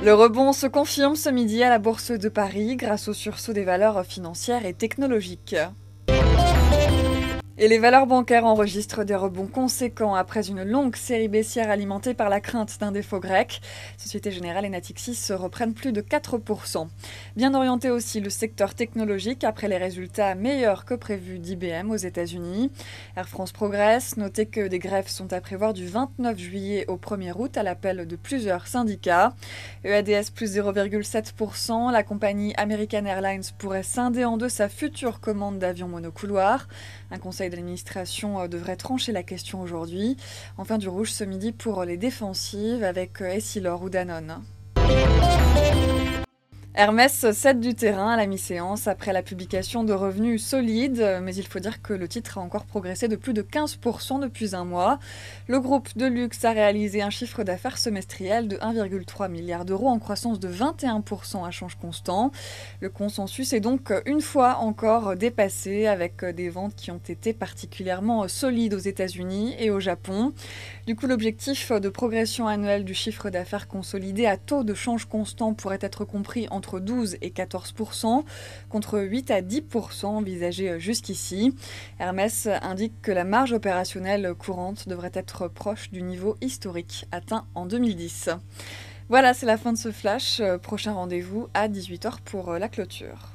Le rebond se confirme ce midi à la Bourse de Paris grâce au sursaut des valeurs financières et technologiques. Et les valeurs bancaires enregistrent des rebonds conséquents après une longue série baissière alimentée par la crainte d'un défaut grec. Société Générale et Natixis reprennent plus de 4%. Bien orienté aussi le secteur technologique après les résultats meilleurs que prévus d'IBM aux États-Unis. Air France progresse. Notez que des grèves sont à prévoir du 29 juillet au 1er août à l'appel de plusieurs syndicats. EADS plus 0,7%. La compagnie American Airlines pourrait scinder en deux sa future commande d'avions monocouloirs. Un conseil d'administration devrait trancher la question aujourd'hui. Enfin du rouge ce midi pour les défensives avec Essilor ou Danone. Hermès cède du terrain à la mi-séance après la publication de revenus solides, mais il faut dire que le titre a encore progressé de plus de 15% depuis un mois. Le groupe de luxe a réalisé un chiffre d'affaires semestriel de 1,3 milliard d'euros en croissance de 21% à change constant. Le consensus est donc une fois encore dépassé avec des ventes qui ont été particulièrement solides aux États-Unis et au Japon. Du coup, l'objectif de progression annuelle du chiffre d'affaires consolidé à taux de change constant pourrait être compris entre 12 et 14%, contre 8 à 10% envisagés jusqu'ici. Hermès indique que la marge opérationnelle courante devrait être proche du niveau historique atteint en 2010. Voilà, c'est la fin de ce flash. Prochain rendez-vous à 18h pour la clôture.